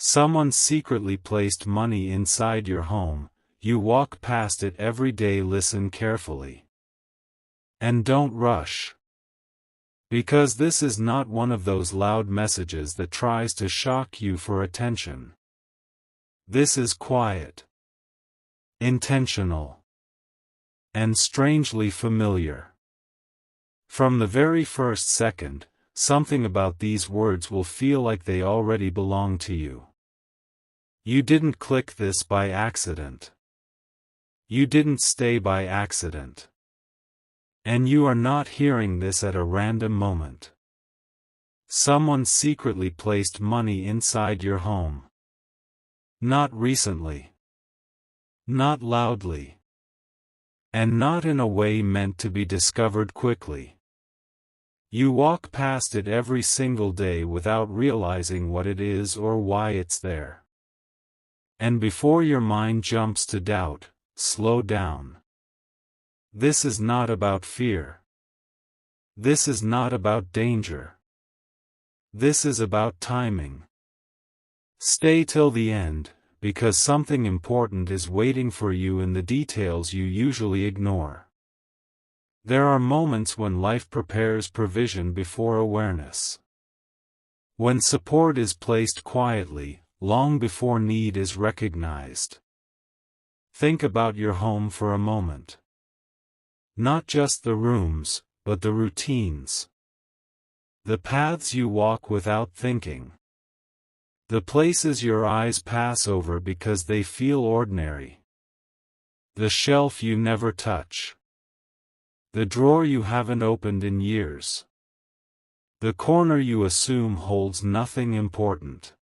Someone secretly placed money inside your home. You walk past it every day. Listen carefully. And don't rush. Because this is not one of those loud messages that tries to shock you for attention. This is quiet, intentional, and strangely familiar. From the very first second, something about these words will feel like they already belong to you. You didn't click this by accident. You didn't stay by accident. And you are not hearing this at a random moment. Someone secretly placed money inside your home. Not recently. Not loudly. And not in a way meant to be discovered quickly. You walk past it every single day without realizing what it is or why it's there. And before your mind jumps to doubt, slow down. This is not about fear. This is not about danger. This is about timing. Stay till the end, because something important is waiting for you in the details you usually ignore. There are moments when life prepares provision before awareness. When support is placed quietly, long before need is recognized. Think about your home for a moment. Not just the rooms, but the routines. The paths you walk without thinking. The places your eyes pass over because they feel ordinary. The shelf you never touch. The drawer you haven't opened in years. The corner you assume holds nothing important.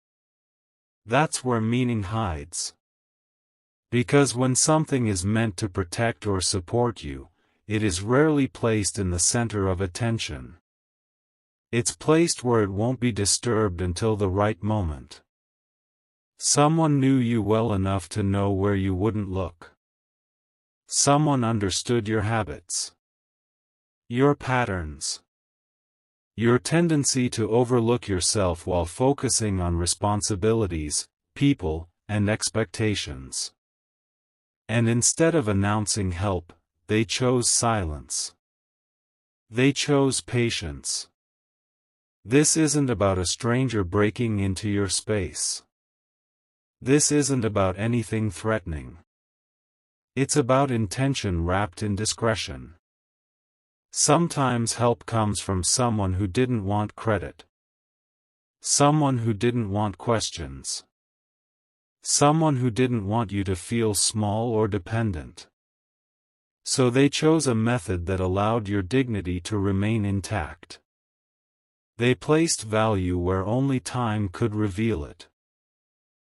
That's where meaning hides. Because when something is meant to protect or support you, it is rarely placed in the center of attention. It's placed where it won't be disturbed until the right moment. Someone knew you well enough to know where you wouldn't look. Someone understood your habits. Your patterns. Your tendency to overlook yourself while focusing on responsibilities, people, and expectations. And instead of announcing help, they chose silence. They chose patience. This isn't about a stranger breaking into your space. This isn't about anything threatening. It's about intention wrapped in discretion. Sometimes help comes from someone who didn't want credit. Someone who didn't want questions. Someone who didn't want you to feel small or dependent. So they chose a method that allowed your dignity to remain intact. They placed value where only time could reveal it.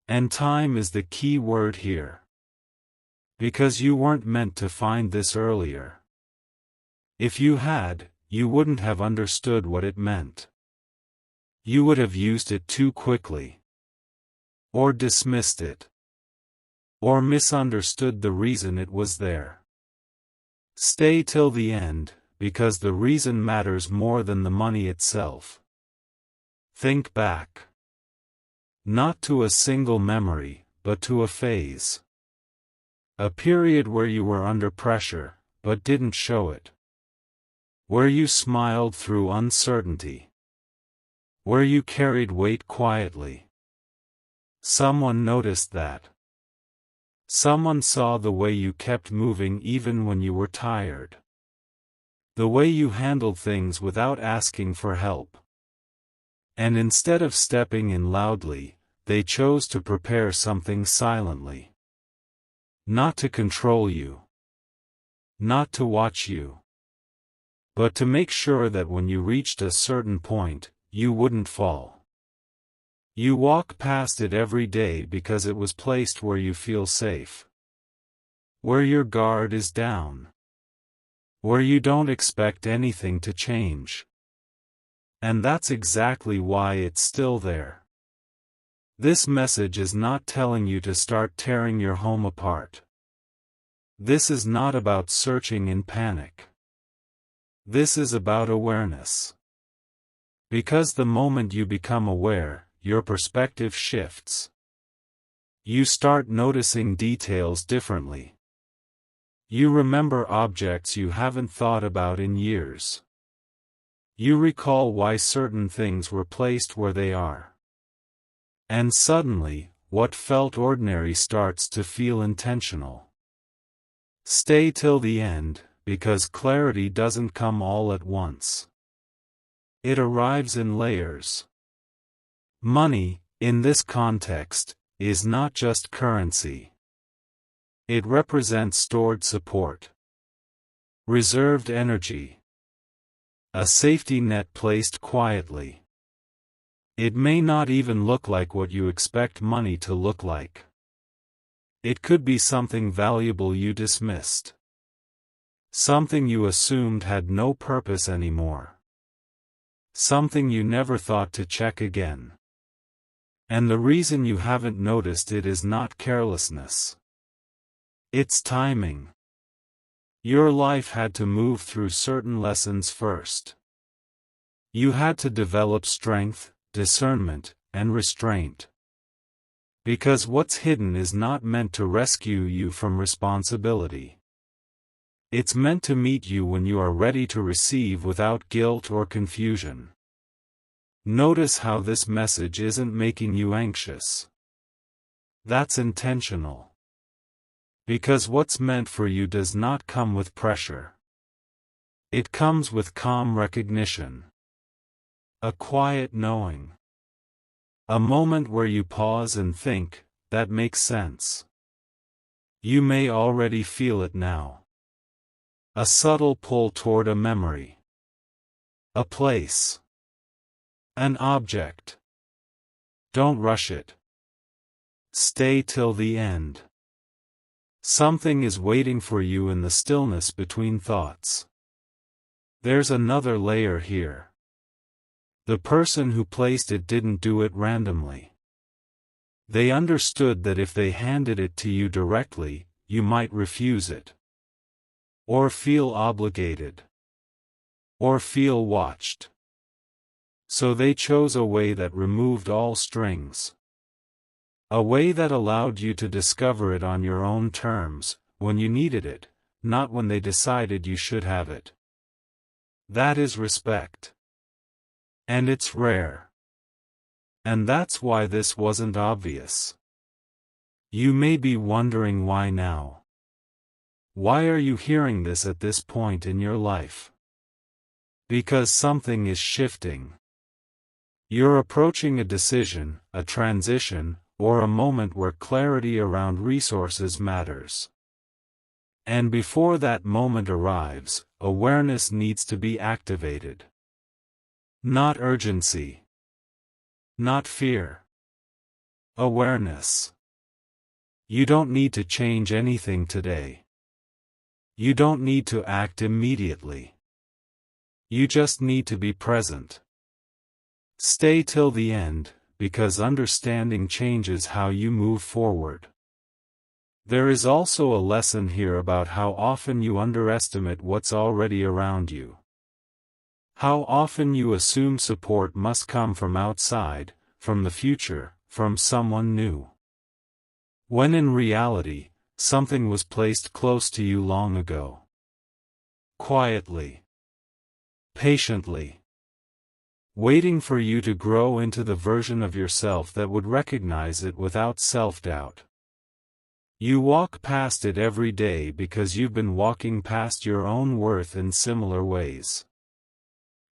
And time is the key word here. Because you weren't meant to find this earlier. If you had, you wouldn't have understood what it meant. You would have used it too quickly. Or dismissed it. Or misunderstood the reason it was there. Stay till the end, because the reason matters more than the money itself. Think back. Not to a single memory, but to a phase. A period where you were under pressure, but didn't show it. Where you smiled through uncertainty. Where you carried weight quietly. Someone noticed that. Someone saw the way you kept moving even when you were tired. The way you handled things without asking for help. And instead of stepping in loudly, they chose to prepare something silently. Not to control you. Not to watch you. But to make sure that when you reached a certain point, you wouldn't fall. You walk past it every day because it was placed where you feel safe. Where your guard is down. Where you don't expect anything to change. And that's exactly why it's still there. This message is not telling you to start tearing your home apart. This is not about searching in panic. This is about awareness. Because the moment you become aware, your perspective shifts. You start noticing details differently. You remember objects you haven't thought about in years. You recall why certain things were placed where they are. And suddenly, what felt ordinary starts to feel intentional. Stay till the end, because clarity doesn't come all at once. It arrives in layers. Money, in this context, is not just currency. It represents stored support, reserved energy, a safety net placed quietly. It may not even look like what you expect money to look like. It could be something valuable you dismissed. Something you assumed had no purpose anymore. Something you never thought to check again. And the reason you haven't noticed it is not carelessness. It's timing. Your life had to move through certain lessons first. You had to develop strength, discernment, and restraint. Because what's hidden is not meant to rescue you from responsibility. It's meant to meet you when you are ready to receive without guilt or confusion. Notice how this message isn't making you anxious. That's intentional. Because what's meant for you does not come with pressure. It comes with calm recognition. A quiet knowing. A moment where you pause and think, that makes sense. You may already feel it now. A subtle pull toward a memory. A place. An object. Don't rush it. Stay till the end. Something is waiting for you in the stillness between thoughts. There's another layer here. The person who placed it didn't do it randomly. They understood that if they handed it to you directly, you might refuse it. Or feel obligated. Or feel watched. So they chose a way that removed all strings. A way that allowed you to discover it on your own terms, when you needed it, not when they decided you should have it. That is respect. And it's rare. And that's why this wasn't obvious. You may be wondering why now. Why are you hearing this at this point in your life? Because something is shifting. You're approaching a decision, a transition, or a moment where clarity around resources matters. And before that moment arrives, awareness needs to be activated. Not urgency. Not fear. Awareness. You don't need to change anything today. You don't need to act immediately. You just need to be present. Stay till the end, because understanding changes how you move forward. There is also a lesson here about how often you underestimate what's already around you. How often you assume support must come from outside, from the future, from someone new. When in reality, something was placed close to you long ago. Quietly. Patiently. Waiting for you to grow into the version of yourself that would recognize it without self-doubt. You walk past it every day because you've been walking past your own worth in similar ways.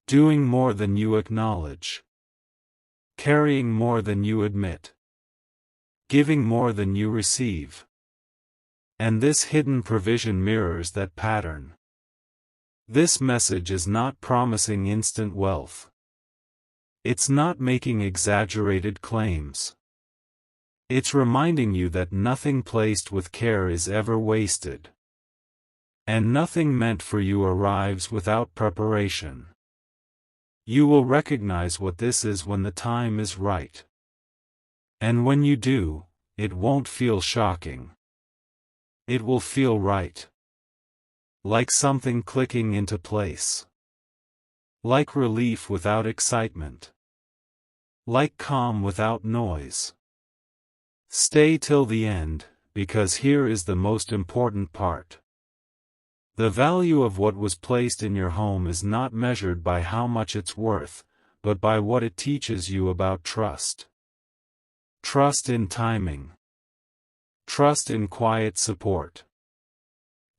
Doing more than you acknowledge. Carrying more than you admit. Giving more than you receive. And this hidden provision mirrors that pattern. This message is not promising instant wealth. It's not making exaggerated claims. It's reminding you that nothing placed with care is ever wasted. And nothing meant for you arrives without preparation. You will recognize what this is when the time is right. And when you do, it won't feel shocking. It will feel right. Like something clicking into place. Like relief without excitement. Like calm without noise. Stay till the end, because here is the most important part. The value of what was placed in your home is not measured by how much it's worth, but by what it teaches you about trust. Trust in timing. Trust in quiet support.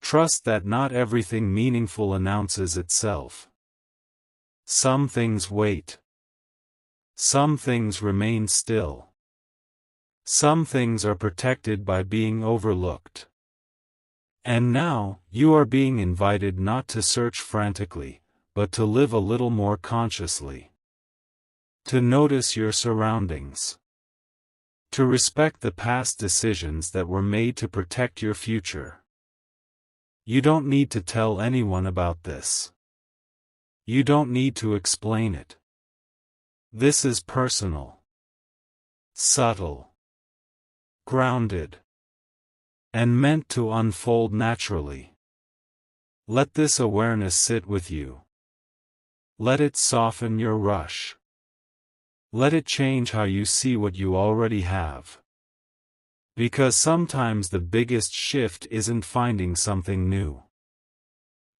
Trust that not everything meaningful announces itself. Some things wait. Some things remain still. Some things are protected by being overlooked. And now, you are being invited not to search frantically, but to live a little more consciously. To notice your surroundings. To respect the past decisions that were made to protect your future. You don't need to tell anyone about this. You don't need to explain it. This is personal. Subtle. Grounded. And meant to unfold naturally. Let this awareness sit with you. Let it soften your rush. Let it change how you see what you already have. Because sometimes the biggest shift isn't finding something new.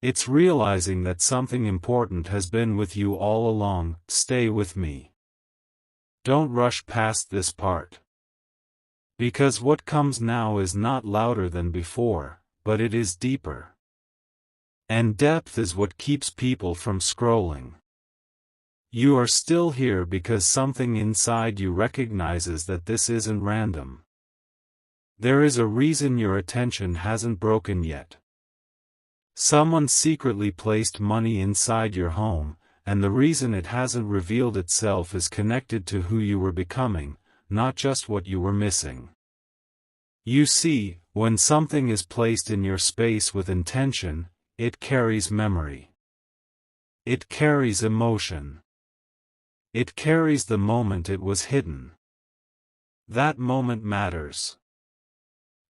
It's realizing that something important has been with you all along. Stay with me. Don't rush past this part. Because what comes now is not louder than before, but it is deeper. And depth is what keeps people from scrolling. You are still here because something inside you recognizes that this isn't random. There is a reason your attention hasn't broken yet. Someone secretly placed money inside your home, and the reason it hasn't revealed itself is connected to who you were becoming, not just what you were missing. You see, when something is placed in your space with intention, it carries memory. It carries emotion. It carries the moment it was hidden. That moment matters.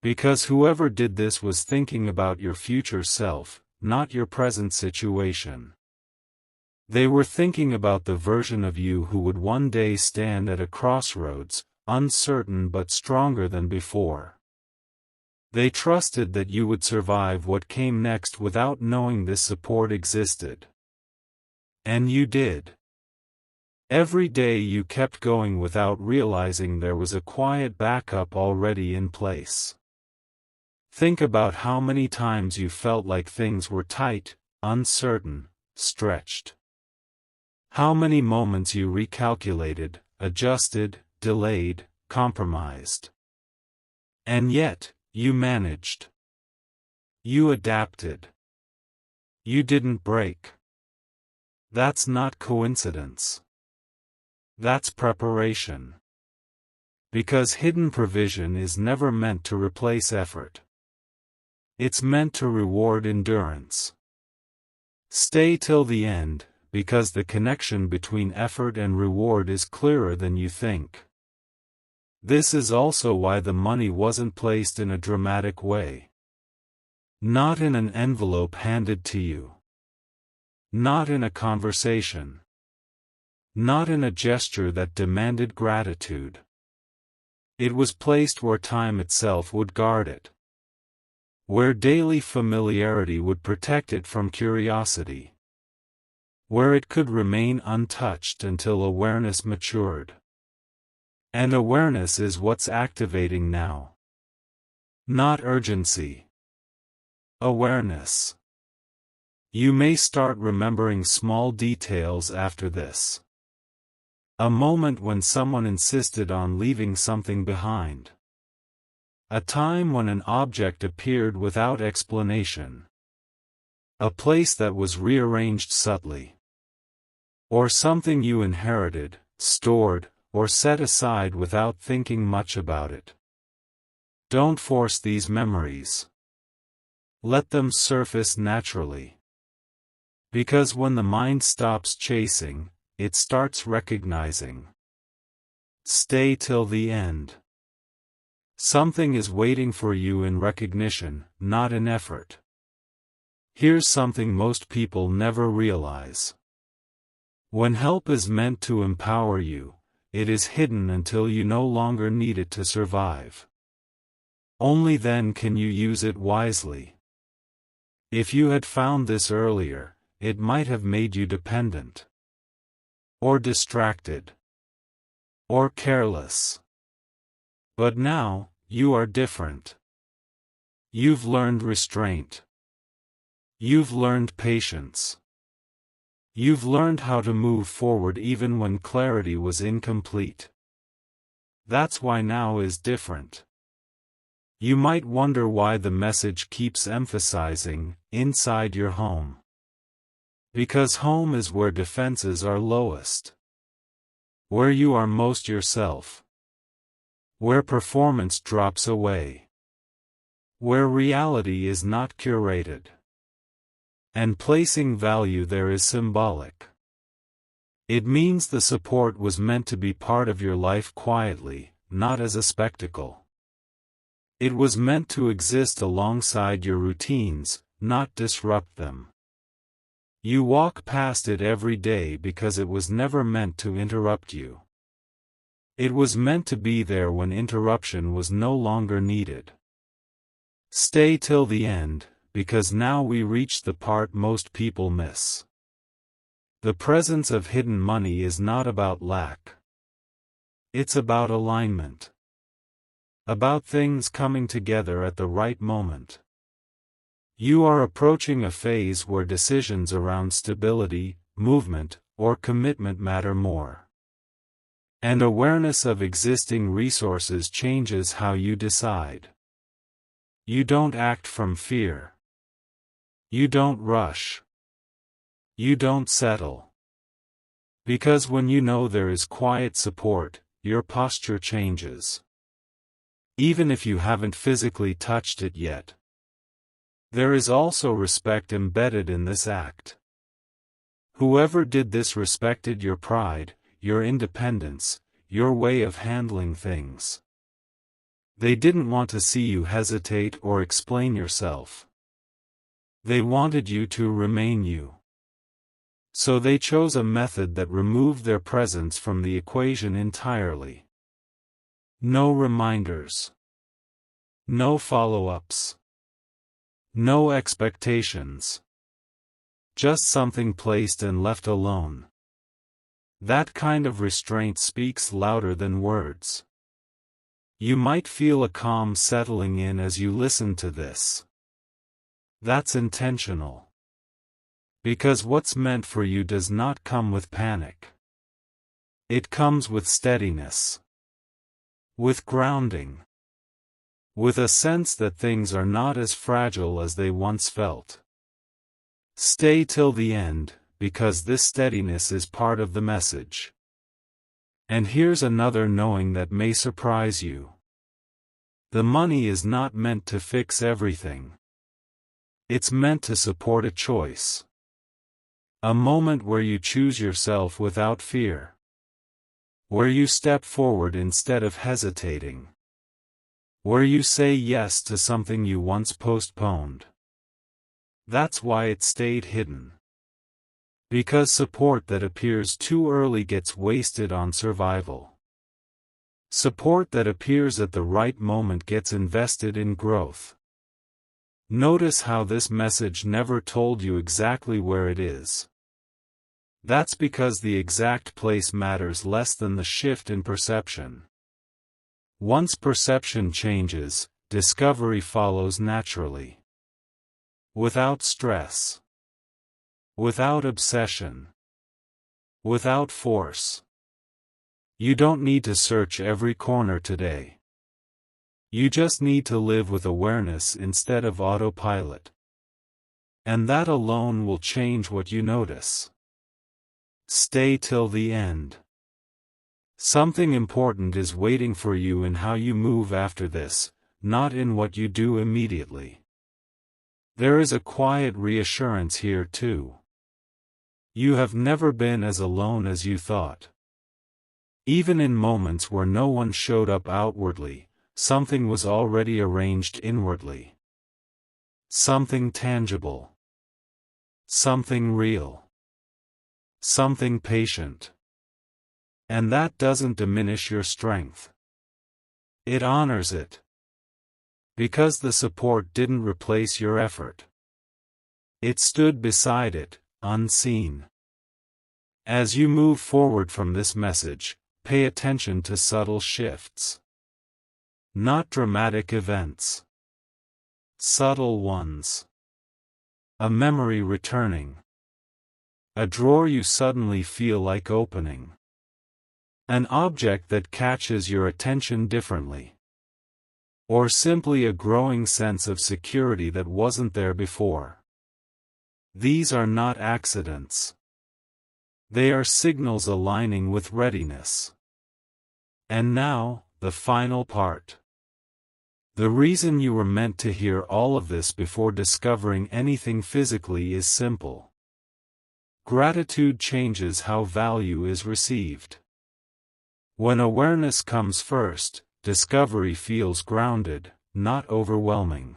Because whoever did this was thinking about your future self, not your present situation. They were thinking about the version of you who would one day stand at a crossroads, uncertain but stronger than before. They trusted that you would survive what came next without knowing this support existed. And you did. Every day you kept going without realizing there was a quiet backup already in place. Think about how many times you felt like things were tight, uncertain, stretched. How many moments you recalculated, adjusted, delayed, compromised. And yet, you managed. You adapted. You didn't break. That's not coincidence. That's preparation. Because hidden provision is never meant to replace effort. It's meant to reward endurance. Stay till the end, because the connection between effort and reward is clearer than you think. This is also why the money wasn't placed in a dramatic way. Not in an envelope handed to you. Not in a conversation. Not in a gesture that demanded gratitude. It was placed where time itself would guard it. Where daily familiarity would protect it from curiosity. Where it could remain untouched until awareness matured. And awareness is what's activating now. Not urgency. Awareness. You may start remembering small details after this. A moment when someone insisted on leaving something behind. A time when an object appeared without explanation. A place that was rearranged subtly. Or something you inherited, stored, or set aside without thinking much about it. Don't force these memories. Let them surface naturally. Because when the mind stops chasing, it starts recognizing. Stay till the end. Something is waiting for you in recognition, not in effort. Here's something most people never realize. When help is meant to empower you, it is hidden until you no longer need it to survive. Only then can you use it wisely. If you had found this earlier, it might have made you dependent, or distracted, or careless. But now, you are different. You've learned restraint. You've learned patience. You've learned how to move forward even when clarity was incomplete. That's why now is different. You might wonder why the message keeps emphasizing, inside your home. Because home is where defenses are lowest. Where you are most yourself. Where performance drops away. Where reality is not curated. And placing value there is symbolic. It means the support was meant to be part of your life quietly, not as a spectacle. It was meant to exist alongside your routines, not disrupt them. You walk past it every day because it was never meant to interrupt you. It was meant to be there when interruption was no longer needed. Stay till the end, because now we reach the part most people miss. The presence of hidden money is not about lack. It's about alignment. About things coming together at the right moment. You are approaching a phase where decisions around stability, movement, or commitment matter more. And awareness of existing resources changes how you decide. You don't act from fear. You don't rush. You don't settle. Because when you know there is quiet support, your posture changes. Even if you haven't physically touched it yet. There is also respect embedded in this act. Whoever did this respected your pride, your independence, your way of handling things. They didn't want to see you hesitate or explain yourself. They wanted you to remain you. So they chose a method that removed their presence from the equation entirely. No reminders. No follow-ups. No expectations. Just something placed and left alone. That kind of restraint speaks louder than words. You might feel a calm settling in as you listen to this. That's intentional. Because what's meant for you does not come with panic. It comes with steadiness. With grounding. With a sense that things are not as fragile as they once felt. Stay till the end, because this steadiness is part of the message. And here's another knowing that may surprise you. The money is not meant to fix everything. It's meant to support a choice. A moment where you choose yourself without fear. Where you step forward instead of hesitating. Where you say yes to something you once postponed. That's why it stayed hidden. Because support that appears too early gets wasted on survival. Support that appears at the right moment gets invested in growth. Notice how this message never told you exactly where it is. That's because the exact place matters less than the shift in perception. Once perception changes, discovery follows naturally. Without stress. Without obsession. Without force. You don't need to search every corner today. You just need to live with awareness instead of autopilot. And that alone will change what you notice. Stay till the end. Something important is waiting for you in how you move after this, not in what you do immediately. There is a quiet reassurance here too. You have never been as alone as you thought. Even in moments where no one showed up outwardly, something was already arranged inwardly. Something tangible. Something real. Something patient. And that doesn't diminish your strength. It honors it. Because the support didn't replace your effort. It stood beside it, unseen. As you move forward from this message, pay attention to subtle shifts. Not dramatic events. Subtle ones. A memory returning. A drawer you suddenly feel like opening. An object that catches your attention differently. Or simply a growing sense of security that wasn't there before. These are not accidents. They are signals aligning with readiness. And now, the final part. The reason you were meant to hear all of this before discovering anything physically is simple. Gratitude changes how value is received. When awareness comes first, discovery feels grounded, not overwhelming.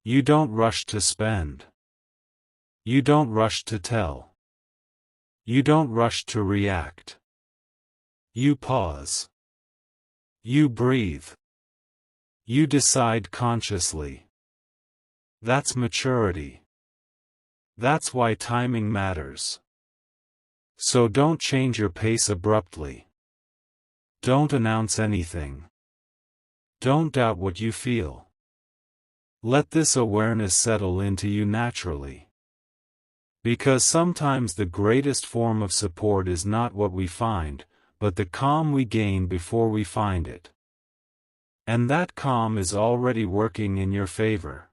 You don't rush to spend. You don't rush to tell. You don't rush to react. You pause. You breathe. You decide consciously. That's maturity. That's why timing matters. So don't change your pace abruptly. Don't announce anything. Don't doubt what you feel. Let this awareness settle into you naturally. Because sometimes the greatest form of support is not what we find, but the calm we gain before we find it. And that calm is already working in your favor.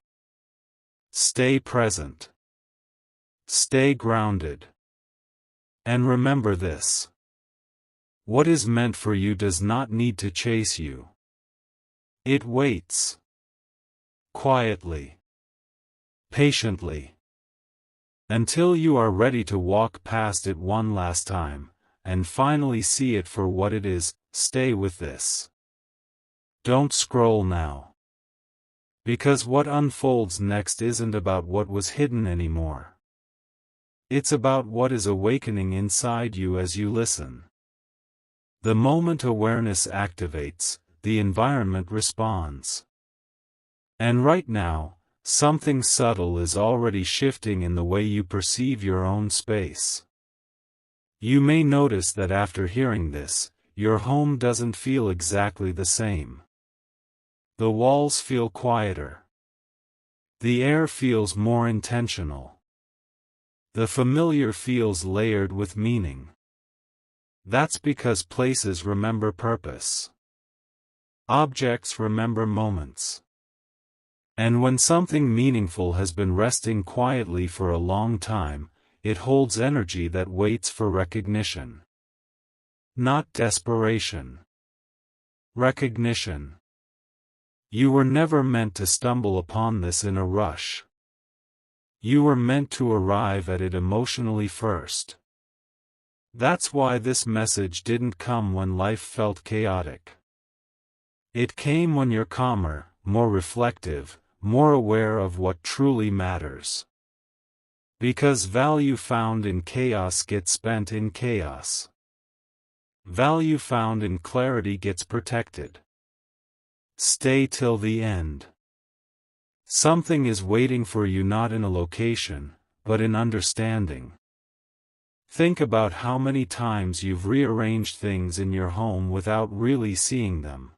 Stay present. Stay grounded. And remember this. What is meant for you does not need to chase you. It waits. Quietly. Patiently. Until you are ready to walk past it one last time, and finally see it for what it is. Stay with this. Don't scroll now. Because what unfolds next isn't about what was hidden anymore. It's about what is awakening inside you as you listen. The moment awareness activates, the environment responds. And right now, something subtle is already shifting in the way you perceive your own space. You may notice that after hearing this, your home doesn't feel exactly the same. The walls feel quieter. The air feels more intentional. The familiar feels layered with meaning. That's because places remember purpose. Objects remember moments. And when something meaningful has been resting quietly for a long time, it holds energy that waits for recognition. Not desperation. Recognition. You were never meant to stumble upon this in a rush. You were meant to arrive at it emotionally first. That's why this message didn't come when life felt chaotic. It came when you're calmer, more reflective, more aware of what truly matters. Because value found in chaos gets spent in chaos. Value found in clarity gets protected. Stay till the end. Something is waiting for you not in a location, but in understanding. Think about how many times you've rearranged things in your home without really seeing them.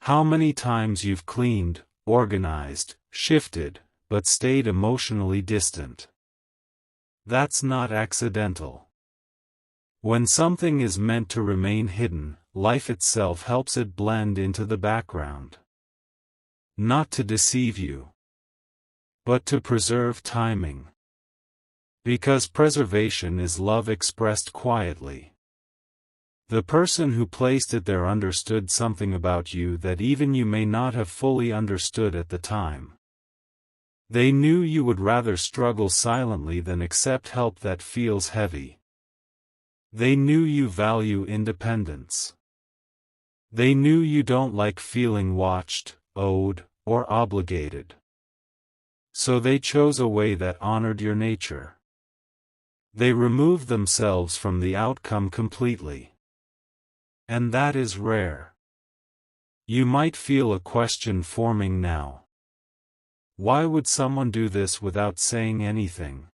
How many times you've cleaned, organized, shifted, but stayed emotionally distant. That's not accidental. When something is meant to remain hidden, life itself helps it blend into the background. Not to deceive you, but to preserve timing. Because preservation is love expressed quietly. The person who placed it there understood something about you that even you may not have fully understood at the time. They knew you would rather struggle silently than accept help that feels heavy. They knew you value independence. They knew you don't like feeling watched, owed, or obligated. So they chose a way that honored your nature. They remove themselves from the outcome completely. And that is rare. You might feel a question forming now. Why would someone do this without saying anything?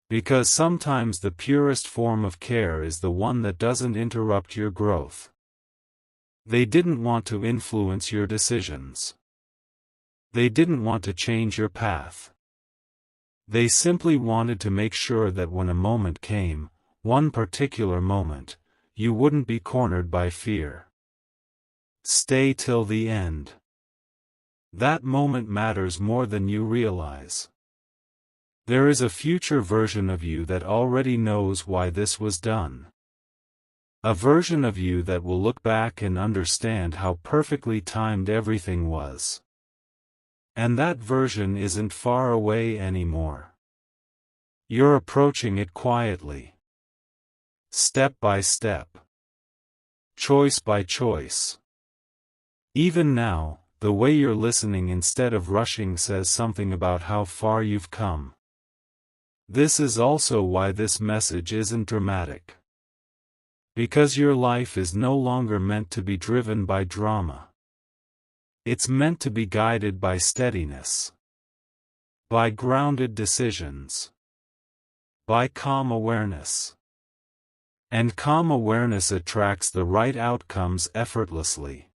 Because sometimes the purest form of care is the one that doesn't interrupt your growth. They didn't want to influence your decisions. They didn't want to change your path. They simply wanted to make sure that when a moment came, one particular moment, you wouldn't be cornered by fear. Stay till the end. That moment matters more than you realize. There is a future version of you that already knows why this was done. A version of you that will look back and understand how perfectly timed everything was. And that version isn't far away anymore. You're approaching it quietly. Step by step. Choice by choice. Even now, the way you're listening instead of rushing says something about how far you've come. This is also why this message isn't dramatic. Because your life is no longer meant to be driven by drama. It's meant to be guided by steadiness. By grounded decisions. By calm awareness. And calm awareness attracts the right outcomes effortlessly.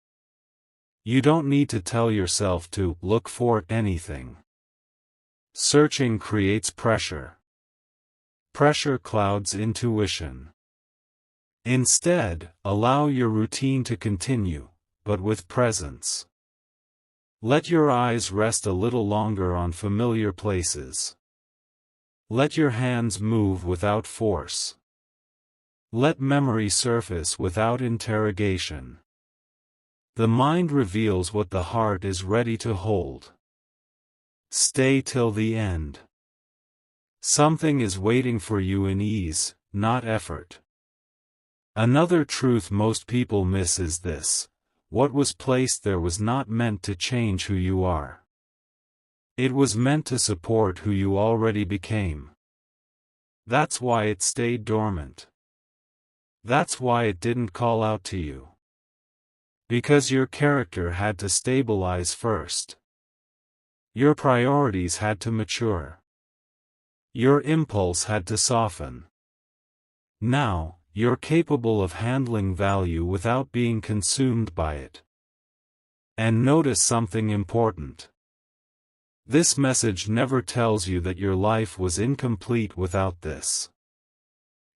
You don't need to tell yourself to look for anything. Searching creates pressure. Pressure clouds intuition. Instead, allow your routine to continue, but with presence. Let your eyes rest a little longer on familiar places. Let your hands move without force. Let memory surface without interrogation. The mind reveals what the heart is ready to hold. Stay till the end. Something is waiting for you in ease, not effort. Another truth most people miss is this: what was placed there was not meant to change who you are. It was meant to support who you already became. That's why it stayed dormant. That's why it didn't call out to you. Because your character had to stabilize first. Your priorities had to mature. Your impulse had to soften. Now, you're capable of handling value without being consumed by it. And notice something important. This message never tells you that your life was incomplete without this.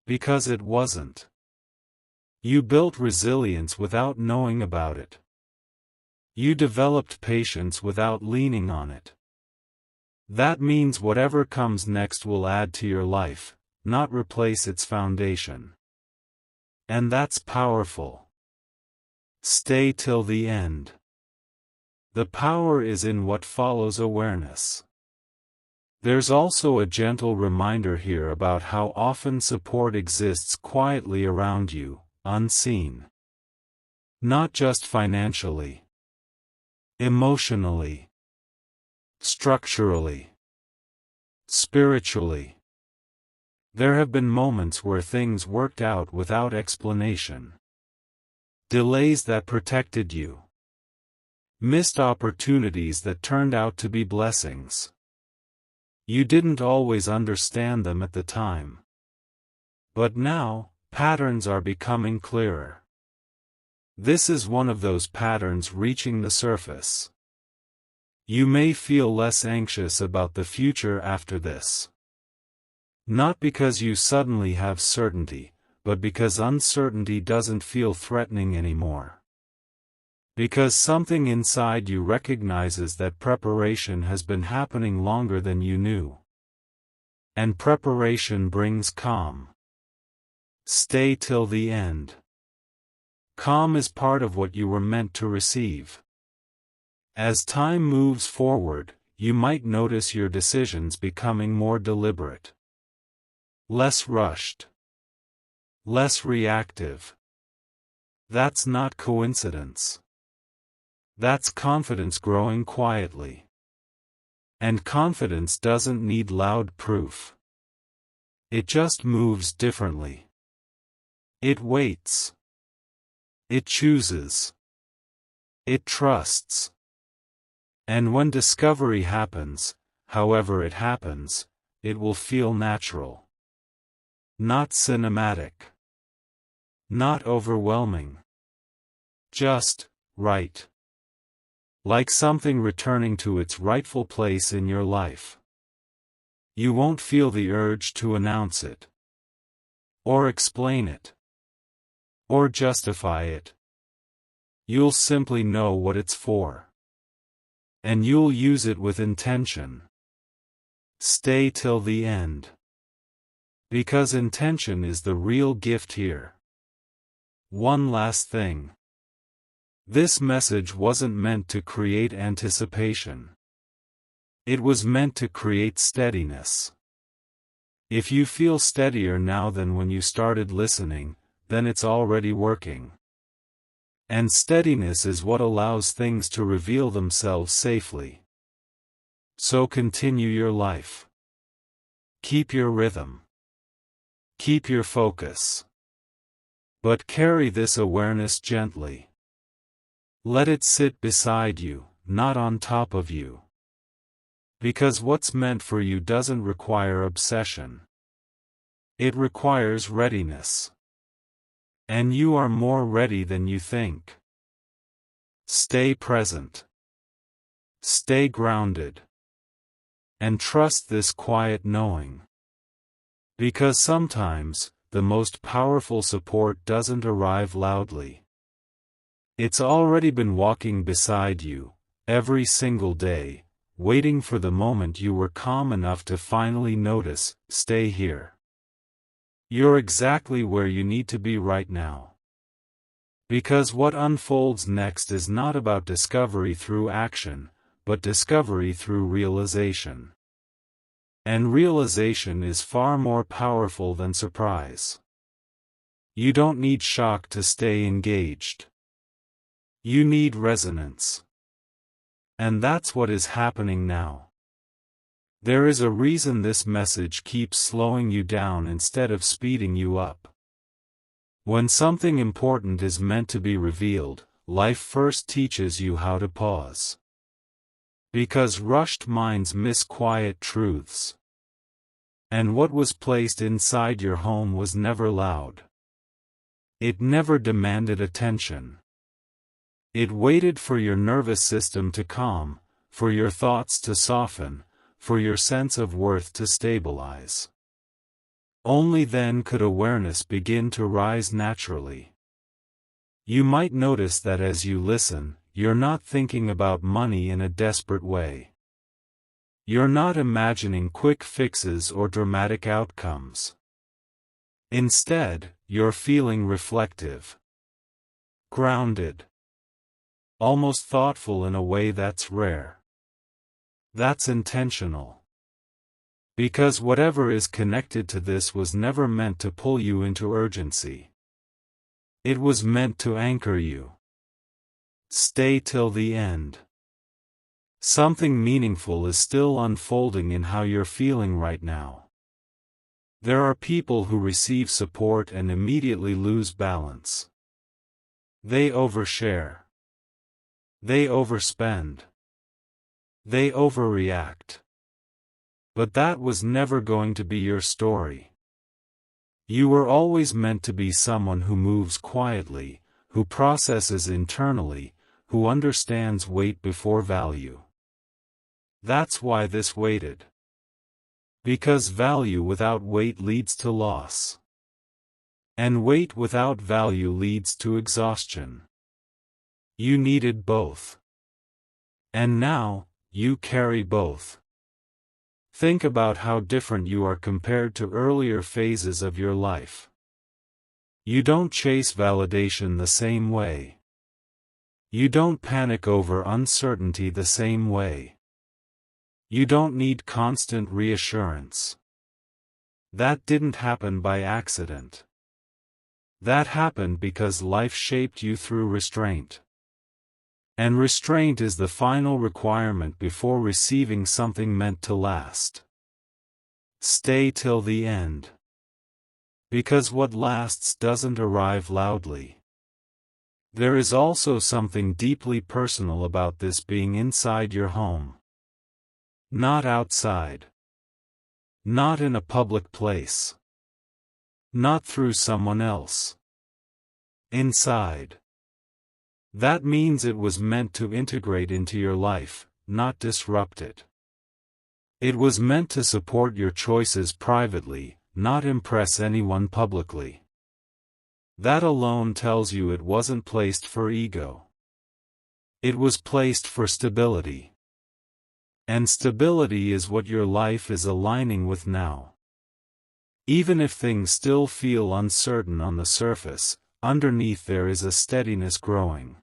Because it wasn't. You built resilience without knowing about it. You developed patience without leaning on it. That means whatever comes next will add to your life, not replace its foundation. And that's powerful. Stay till the end. The power is in what follows awareness. There's also a gentle reminder here about how often support exists quietly around you, unseen. Not just financially. Emotionally. Structurally. Spiritually. There have been moments where things worked out without explanation. Delays that protected you. Missed opportunities that turned out to be blessings. You didn't always understand them at the time. But now, patterns are becoming clearer. This is one of those patterns reaching the surface. You may feel less anxious about the future after this. Not because you suddenly have certainty, but because uncertainty doesn't feel threatening anymore. Because something inside you recognizes that preparation has been happening longer than you knew. And preparation brings calm. Stay till the end. Calm is part of what you were meant to receive. As time moves forward, you might notice your decisions becoming more deliberate. Less rushed. Less reactive. That's not coincidence. That's confidence growing quietly. And confidence doesn't need loud proof. It just moves differently. It waits. It chooses. It trusts. And when discovery happens, however it happens, it will feel natural. Not cinematic. Not overwhelming. Just right. Like something returning to its rightful place in your life. You won't feel the urge to announce it. Or explain it. Or justify it. You'll simply know what it's for. And you'll use it with intention. Stay till the end. Because intention is the real gift here. One last thing. This message wasn't meant to create anticipation. It was meant to create steadiness. If you feel steadier now than when you started listening, then it's already working. And steadiness is what allows things to reveal themselves safely. So continue your life. Keep your rhythm. Keep your focus. But carry this awareness gently. Let it sit beside you, not on top of you. Because what's meant for you doesn't require obsession. It requires readiness. And you are more ready than you think. Stay present. Stay grounded. And trust this quiet knowing. Because sometimes, the most powerful support doesn't arrive loudly. It's already been walking beside you, every single day, waiting for the moment you were calm enough to finally notice, stay here. You're exactly where you need to be right now. Because what unfolds next is not about discovery through action, but discovery through realization. And realization is far more powerful than surprise. You don't need shock to stay engaged. You need resonance. And that's what is happening now. There is a reason this message keeps slowing you down instead of speeding you up. When something important is meant to be revealed, life first teaches you how to pause. Because rushed minds miss quiet truths. And what was placed inside your home was never loud. It never demanded attention. It waited for your nervous system to calm, for your thoughts to soften, for your sense of worth to stabilize. Only then could awareness begin to rise naturally. You might notice that as you listen, you're not thinking about money in a desperate way. You're not imagining quick fixes or dramatic outcomes. Instead, you're feeling reflective. Grounded. Almost thoughtful in a way that's rare. That's intentional. Because whatever is connected to this was never meant to pull you into urgency. It was meant to anchor you. Stay till the end. Something meaningful is still unfolding in how you're feeling right now. There are people who receive support and immediately lose balance. They overshare. They overspend. They overreact. But that was never going to be your story. You were always meant to be someone who moves quietly, who processes internally, who understands weight before value. That's why this waited. Because value without weight leads to loss. And weight without value leads to exhaustion. You needed both. And now, you carry both. Think about how different you are compared to earlier phases of your life. You don't chase validation the same way. You don't panic over uncertainty the same way. You don't need constant reassurance. That didn't happen by accident. That happened because life shaped you through restraint. And restraint is the final requirement before receiving something meant to last. Stay till the end. Because what lasts doesn't arrive loudly. There is also something deeply personal about this being inside your home. Not outside. Not in a public place. Not through someone else. Inside. That means it was meant to integrate into your life, not disrupt it. It was meant to support your choices privately, not impress anyone publicly. That alone tells you it wasn't placed for ego. It was placed for stability. And stability is what your life is aligning with now. Even if things still feel uncertain on the surface, underneath there is a steadiness growing.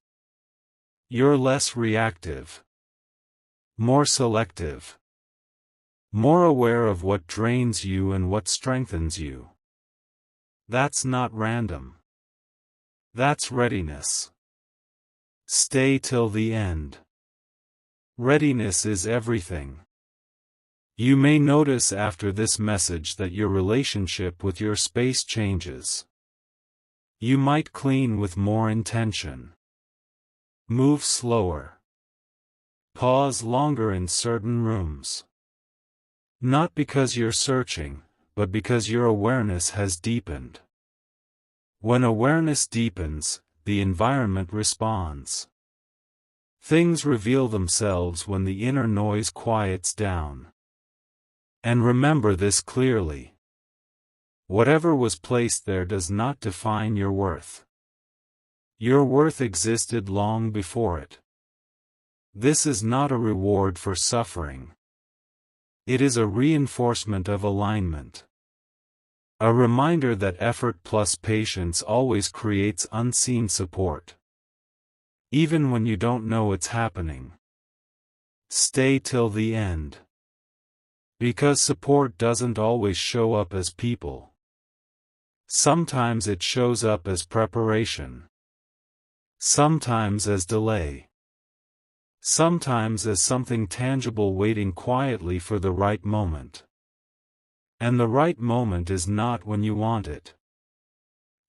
You're less reactive. More selective. More aware of what drains you and what strengthens you. That's not random. That's readiness. Stay till the end. Readiness is everything. You may notice after this message that your relationship with your space changes. You might clean with more intention. Move slower. Pause longer in certain rooms. Not because you're searching, but because your awareness has deepened. When awareness deepens, the environment responds. Things reveal themselves when the inner noise quiets down. And remember this clearly. Whatever was placed there does not define your worth. Your worth existed long before it. This is not a reward for suffering. It is a reinforcement of alignment. A reminder that effort plus patience always creates unseen support. Even when you don't know it's happening. Stay till the end. Because support doesn't always show up as people. Sometimes it shows up as preparation. Sometimes as delay. Sometimes as something tangible waiting quietly for the right moment. And the right moment is not when you want it.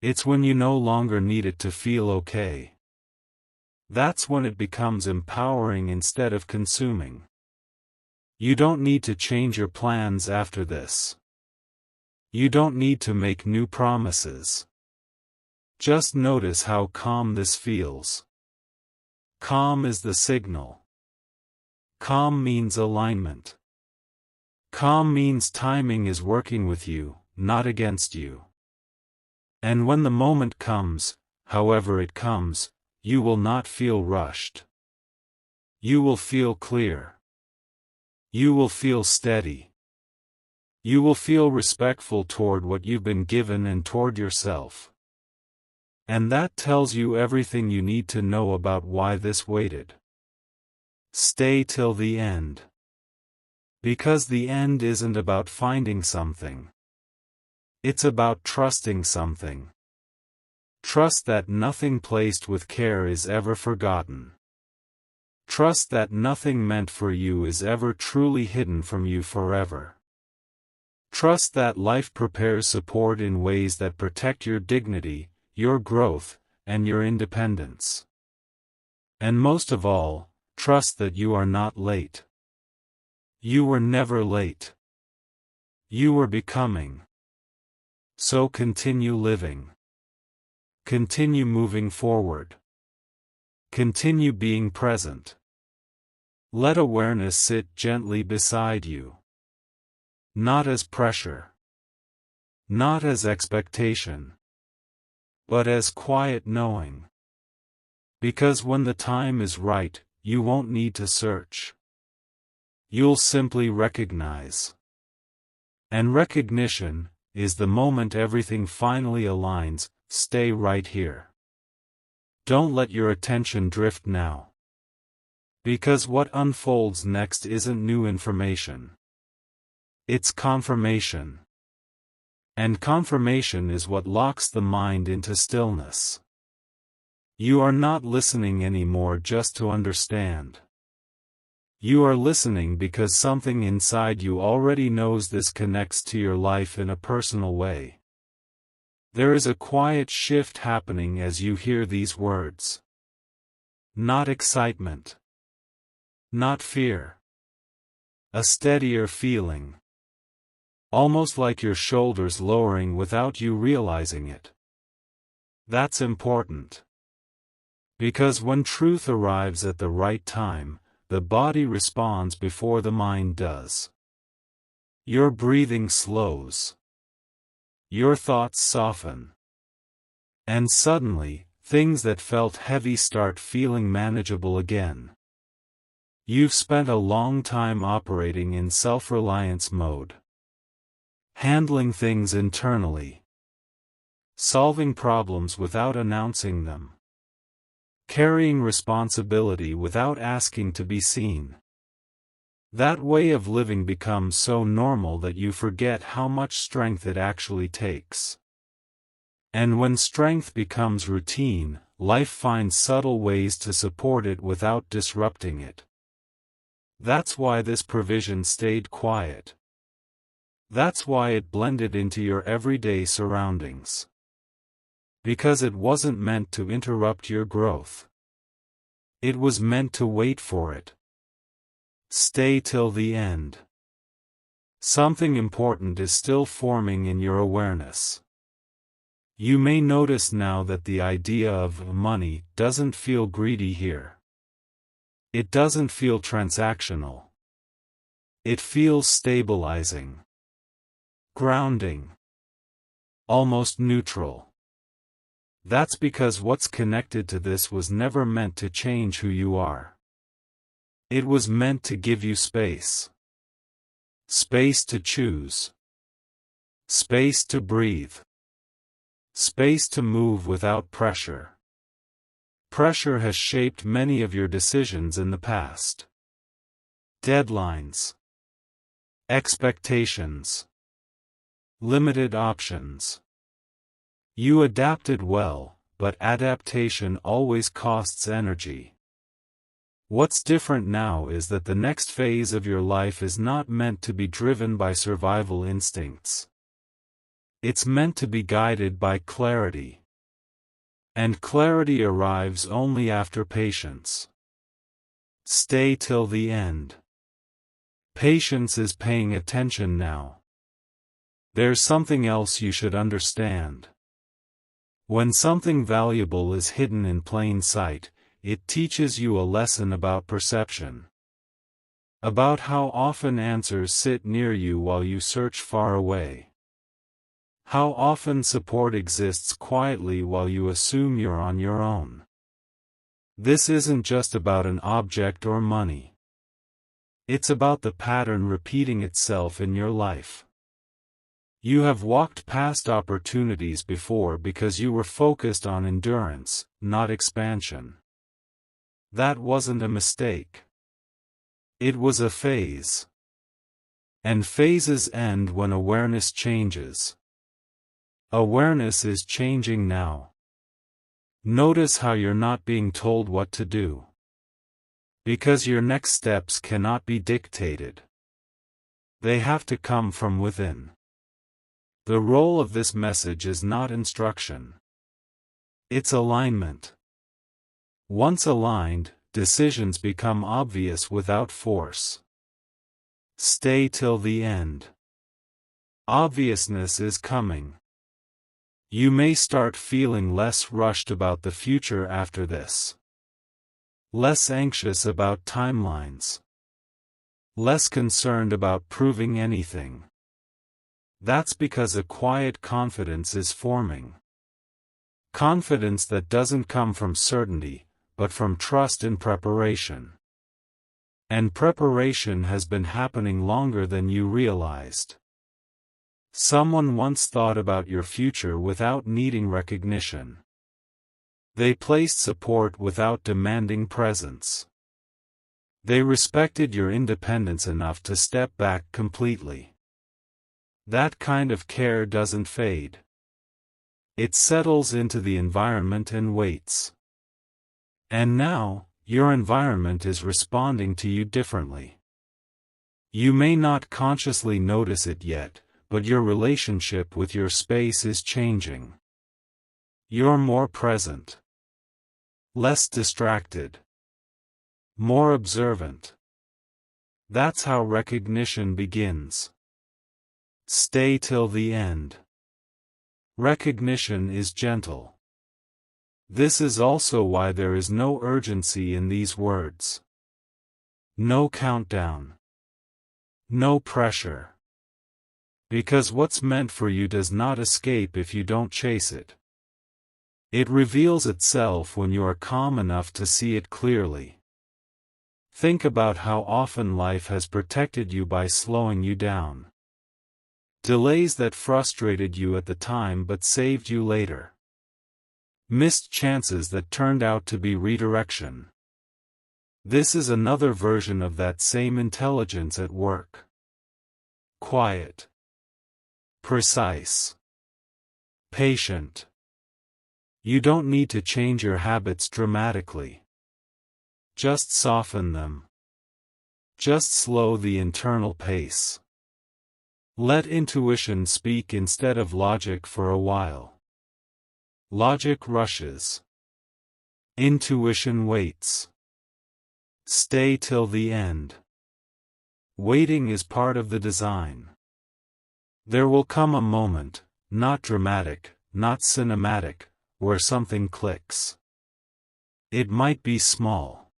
It's when you no longer need it to feel okay. That's when it becomes empowering instead of consuming. You don't need to change your plans after this. You don't need to make new promises. Just notice how calm this feels. Calm is the signal. Calm means alignment. Calm means timing is working with you, not against you. And when the moment comes, however it comes, you will not feel rushed. You will feel clear. You will feel steady. You will feel respectful toward what you've been given and toward yourself. And that tells you everything you need to know about why this waited. Stay till the end. Because the end isn't about finding something. It's about trusting something. Trust that nothing placed with care is ever forgotten. Trust that nothing meant for you is ever truly hidden from you forever. Trust that life prepares support in ways that protect your dignity, your growth, and your independence. And most of all, trust that you are not late. You were never late. You were becoming. So continue living. Continue moving forward. Continue being present. Let awareness sit gently beside you. Not as pressure. Not as expectation. But as quiet knowing. Because when the time is right, you won't need to search. You'll simply recognize. And recognition is the moment everything finally aligns. Stay right here. Don't let your attention drift now. Because what unfolds next isn't new information. It's confirmation. And confirmation is what locks the mind into stillness. You are not listening anymore just to understand. You are listening because something inside you already knows this connects to your life in a personal way. There is a quiet shift happening as you hear these words. Not excitement. Not fear. A steadier feeling. Almost like your shoulders lowering without you realizing it. That's important. Because when truth arrives at the right time, the body responds before the mind does. Your breathing slows. Your thoughts soften. And suddenly, things that felt heavy start feeling manageable again. You've spent a long time operating in self-reliance mode. Handling things internally. Solving problems without announcing them. Carrying responsibility without asking to be seen. That way of living becomes so normal that you forget how much strength it actually takes. And when strength becomes routine, life finds subtle ways to support it without disrupting it. That's why this provision stayed quiet. That's why it blended into your everyday surroundings. Because it wasn't meant to interrupt your growth. It was meant to wait for it. Stay till the end. Something important is still forming in your awareness. You may notice now that the idea of money doesn't feel greedy here. It doesn't feel transactional. It feels stabilizing. Grounding. Almost neutral. That's because what's connected to this was never meant to change who you are. It was meant to give you space. Space to choose. Space to breathe. Space to move without pressure. Pressure has shaped many of your decisions in the past. Deadlines. Expectations. Limited options. You adapted well, but adaptation always costs energy. What's different now is that the next phase of your life is not meant to be driven by survival instincts. It's meant to be guided by clarity. And clarity arrives only after patience. Stay till the end. Patience is paying attention now. There's something else you should understand. When something valuable is hidden in plain sight, it teaches you a lesson about perception. About how often answers sit near you while you search far away. How often support exists quietly while you assume you're on your own. This isn't just about an object or money. It's about the pattern repeating itself in your life. You have walked past opportunities before because you were focused on endurance, not expansion. That wasn't a mistake. It was a phase. And phases end when awareness changes. Awareness is changing now. Notice how you're not being told what to do. Because your next steps cannot be dictated. They have to come from within. The role of this message is not instruction. It's alignment. Once aligned, decisions become obvious without force. Stay till the end. Obviousness is coming. You may start feeling less rushed about the future after this. Less anxious about timelines. Less concerned about proving anything. That's because a quiet confidence is forming. Confidence that doesn't come from certainty, but from trust in preparation. And preparation has been happening longer than you realized. Someone once thought about your future without needing recognition. They placed support without demanding presence. They respected your independence enough to step back completely. That kind of care doesn't fade. It settles into the environment and waits. And now, your environment is responding to you differently. You may not consciously notice it yet, but your relationship with your space is changing. You're more present, less distracted, more observant. That's how recognition begins. Stay till the end. Recognition is gentle. This is also why there is no urgency in these words. No countdown. No pressure. Because what's meant for you does not escape if you don't chase it. It reveals itself when you are calm enough to see it clearly. Think about how often life has protected you by slowing you down. Delays that frustrated you at the time but saved you later. Missed chances that turned out to be redirection. This is another version of that same intelligence at work. Quiet. Precise. Patient. You don't need to change your habits dramatically. Just soften them. Just slow the internal pace. Let intuition speak instead of logic for a while. Logic rushes. Intuition waits. Stay till the end. Waiting is part of the design. There will come a moment, not dramatic, not cinematic, where something clicks. It might be small.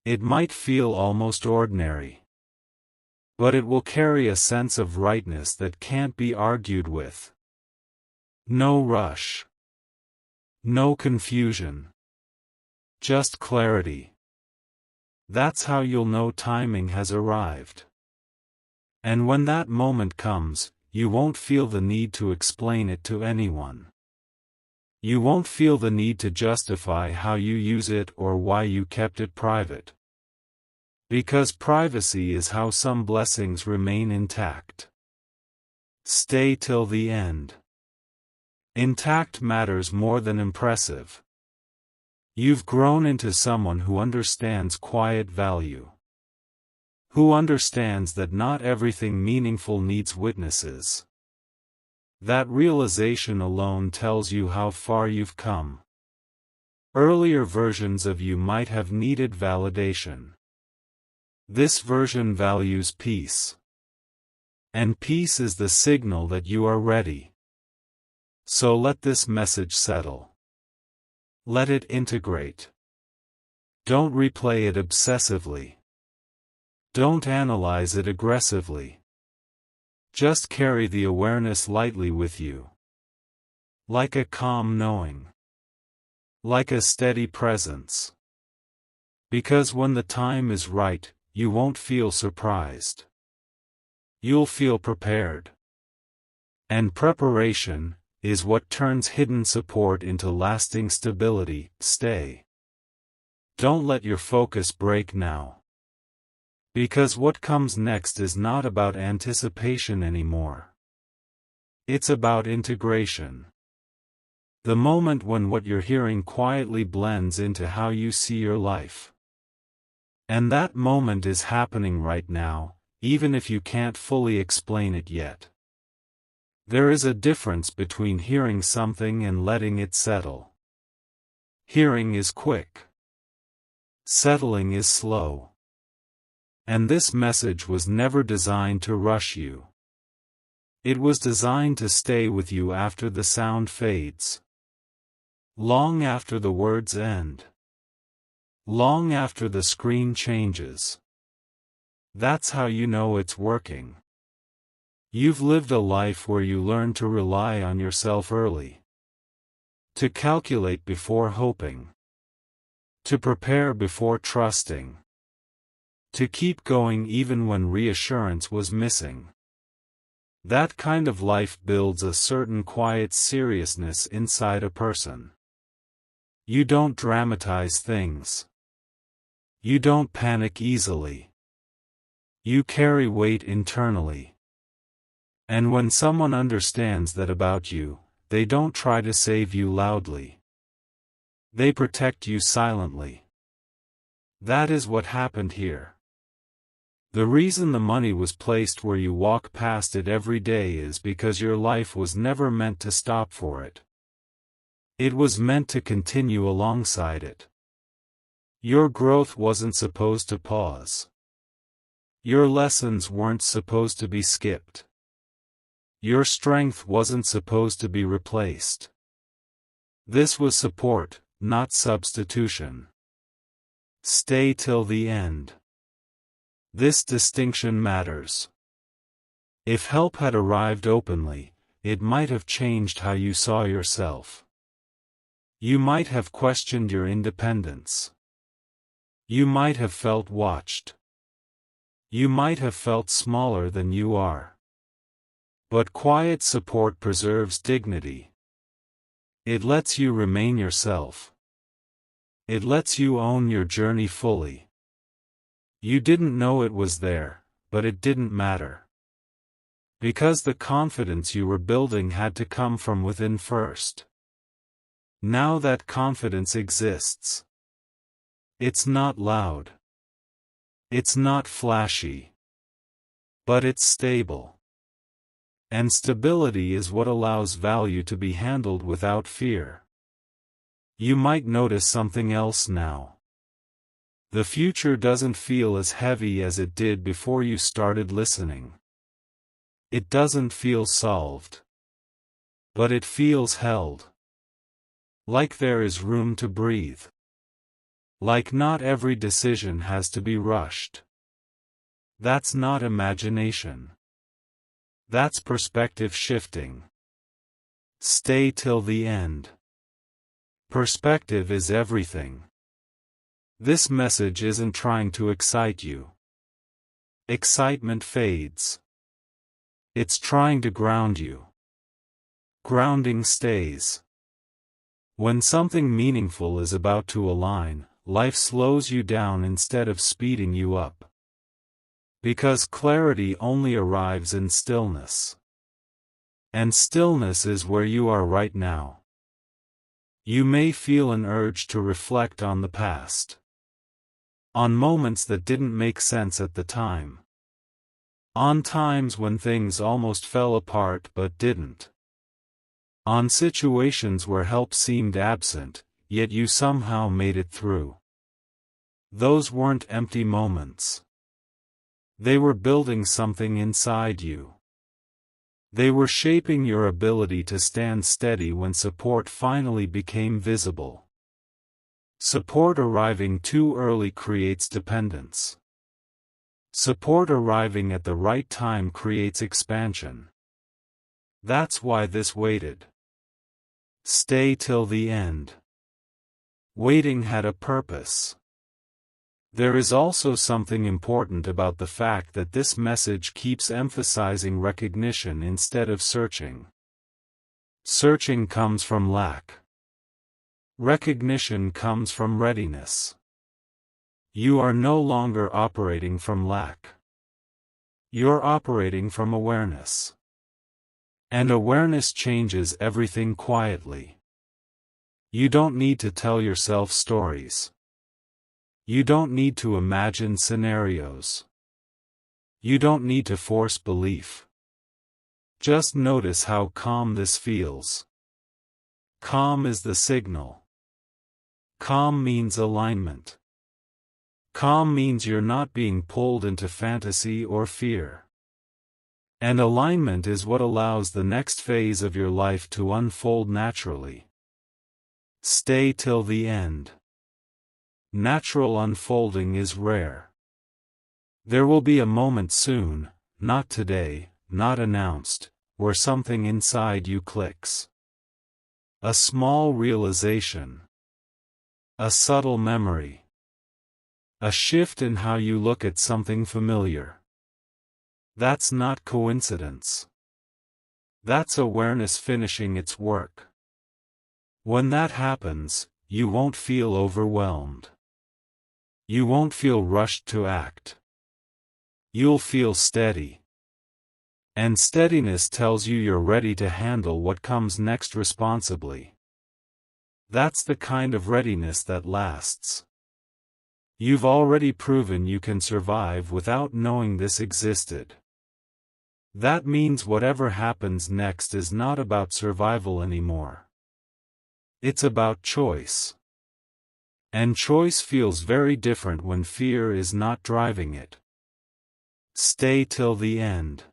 It might feel almost ordinary. But it will carry a sense of rightness that can't be argued with. No rush. No confusion. Just clarity. That's how you'll know timing has arrived. And when that moment comes, you won't feel the need to explain it to anyone. You won't feel the need to justify how you use it or why you kept it private. Because privacy is how some blessings remain intact. Stay till the end. Intact matters more than impressive. You've grown into someone who understands quiet value. Who understands that not everything meaningful needs witnesses. That realization alone tells you how far you've come. Earlier versions of you might have needed validation. This version values peace. And peace is the signal that you are ready. So let this message settle. Let it integrate. Don't replay it obsessively. Don't analyze it aggressively. Just carry the awareness lightly with you. Like a calm knowing. Like a steady presence. Because when the time is right, you won't feel surprised. You'll feel prepared. And preparation is what turns hidden support into lasting stability. Stay. Don't let your focus break now. Because what comes next is not about anticipation anymore. It's about integration. The moment when what you're hearing quietly blends into how you see your life. And that moment is happening right now, even if you can't fully explain it yet. There is a difference between hearing something and letting it settle. Hearing is quick. Settling is slow. And this message was never designed to rush you. It was designed to stay with you after the sound fades. Long after the words end. Long after the screen changes. That's how you know it's working. You've lived a life where you learned to rely on yourself early. To calculate before hoping. To prepare before trusting. To keep going even when reassurance was missing. That kind of life builds a certain quiet seriousness inside a person. You don't dramatize things. You don't panic easily. You carry weight internally. And when someone understands that about you, they don't try to save you loudly. They protect you silently. That is what happened here. The reason the money was placed where you walk past it every day is because your life was never meant to stop for it. It was meant to continue alongside it. Your growth wasn't supposed to pause. Your lessons weren't supposed to be skipped. Your strength wasn't supposed to be replaced. This was support, not substitution. Stay till the end. This distinction matters. If help had arrived openly, it might have changed how you saw yourself. You might have questioned your independence. You might have felt watched. You might have felt smaller than you are. But quiet support preserves dignity. It lets you remain yourself. It lets you own your journey fully. You didn't know it was there, but it didn't matter. Because the confidence you were building had to come from within first. Now that confidence exists. It's not loud. It's not flashy. But it's stable. And stability is what allows value to be handled without fear. You might notice something else now. The future doesn't feel as heavy as it did before you started listening. It doesn't feel solved. But it feels held. Like there is room to breathe. Like not every decision has to be rushed. That's not imagination. That's perspective shifting. Stay till the end. Perspective is everything. This message isn't trying to excite you. Excitement fades. It's trying to ground you. Grounding stays. When something meaningful is about to align, life slows you down instead of speeding you up. Because clarity only arrives in stillness. And stillness is where you are right now. You may feel an urge to reflect on the past. On moments that didn't make sense at the time. On times when things almost fell apart but didn't. On situations where help seemed absent, yet you somehow made it through. Those weren't empty moments. They were building something inside you. They were shaping your ability to stand steady when support finally became visible. Support arriving too early creates dependence. Support arriving at the right time creates expansion. That's why this waited. Stay till the end. Waiting had a purpose. There is also something important about the fact that this message keeps emphasizing recognition instead of searching. Searching comes from lack. Recognition comes from readiness. You are no longer operating from lack. You're operating from awareness. And awareness changes everything quietly. You don't need to tell yourself stories. You don't need to imagine scenarios. You don't need to force belief. Just notice how calm this feels. Calm is the signal. Calm means alignment. Calm means you're not being pulled into fantasy or fear. And alignment is what allows the next phase of your life to unfold naturally. Stay till the end. Natural unfolding is rare. There will be a moment soon, not today, not announced, where something inside you clicks. A small realization. A subtle memory. A shift in how you look at something familiar. That's not coincidence. That's awareness finishing its work. When that happens, you won't feel overwhelmed. You won't feel rushed to act. You'll feel steady. And steadiness tells you you're ready to handle what comes next responsibly. That's the kind of readiness that lasts. You've already proven you can survive without knowing this existed. That means whatever happens next is not about survival anymore. It's about choice. And choice feels very different when fear is not driving it. Stay till the end.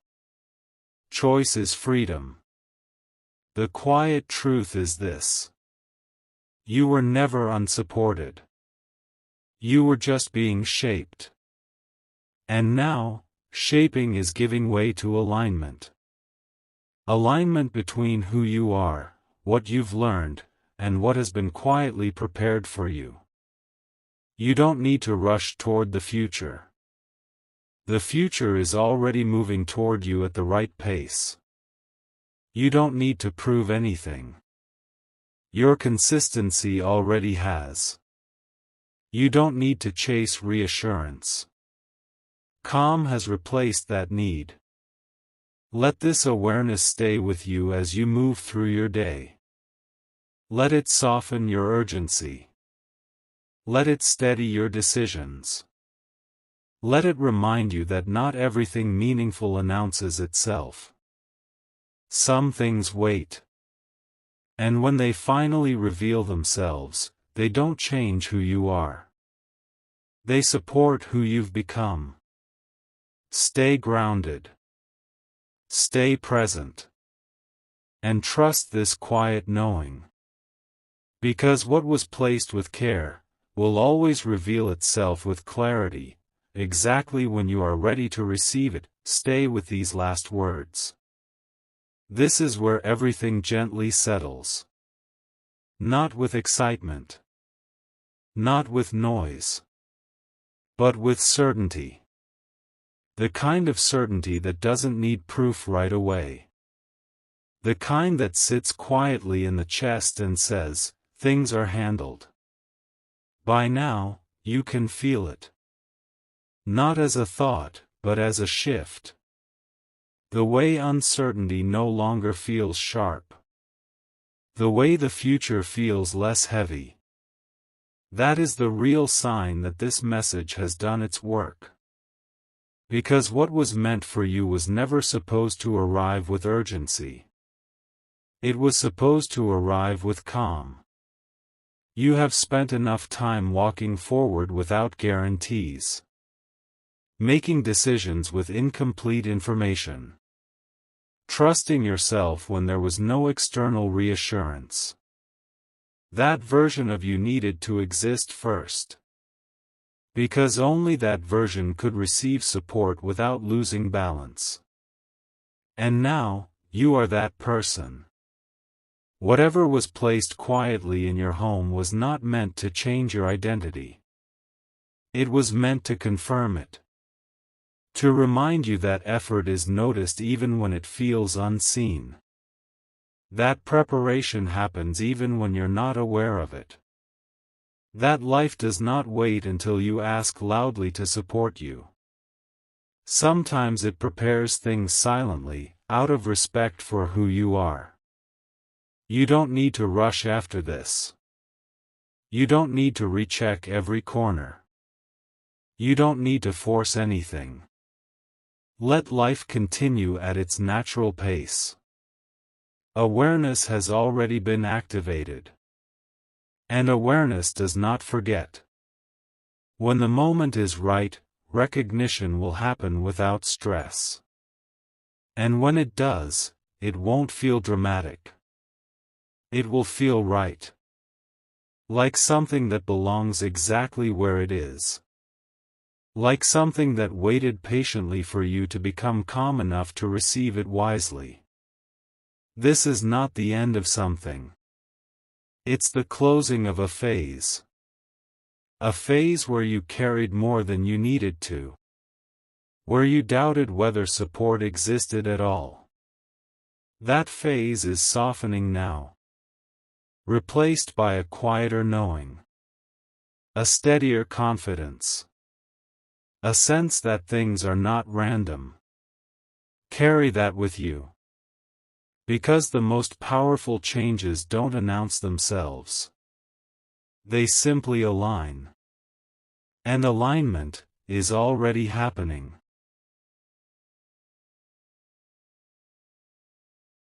Choice is freedom. The quiet truth is this. You were never unsupported. You were just being shaped. And now, shaping is giving way to alignment. Alignment between who you are, what you've learned, and what has been quietly prepared for you. You don't need to rush toward the future. The future is already moving toward you at the right pace. You don't need to prove anything. Your consistency already has. You don't need to chase reassurance. Calm has replaced that need. Let this awareness stay with you as you move through your day. Let it soften your urgency. Let it steady your decisions. Let it remind you that not everything meaningful announces itself. Some things wait. And when they finally reveal themselves, they don't change who you are. They support who you've become. Stay grounded. Stay present. And trust this quiet knowing. Because what was placed with care will always reveal itself with clarity, exactly when you are ready to receive it. Stay with these last words. This is where everything gently settles. Not with excitement. Not with noise. But with certainty. The kind of certainty that doesn't need proof right away. The kind that sits quietly in the chest and says, things are handled. By now, you can feel it. Not as a thought, but as a shift. The way uncertainty no longer feels sharp. The way the future feels less heavy. That is the real sign that this message has done its work. Because what was meant for you was never supposed to arrive with urgency. It was supposed to arrive with calm. You have spent enough time walking forward without guarantees. Making decisions with incomplete information. Trusting yourself when there was no external reassurance. That version of you needed to exist first. Because only that version could receive support without losing balance. And now, you are that person. Whatever was placed quietly in your home was not meant to change your identity. It was meant to confirm it. To remind you that effort is noticed even when it feels unseen. That preparation happens even when you're not aware of it. That life does not wait until you ask loudly to support you. Sometimes it prepares things silently, out of respect for who you are. You don't need to rush after this. You don't need to recheck every corner. You don't need to force anything. Let life continue at its natural pace. Awareness has already been activated. And awareness does not forget. When the moment is right, recognition will happen without stress. And when it does, it won't feel dramatic. It will feel right. Like something that belongs exactly where it is. Like something that waited patiently for you to become calm enough to receive it wisely. This is not the end of something. It's the closing of a phase. A phase where you carried more than you needed to. Where you doubted whether support existed at all. That phase is softening now. Replaced by a quieter knowing. A steadier confidence. A sense that things are not random. Carry that with you. Because the most powerful changes don't announce themselves. They simply align. And alignment is already happening.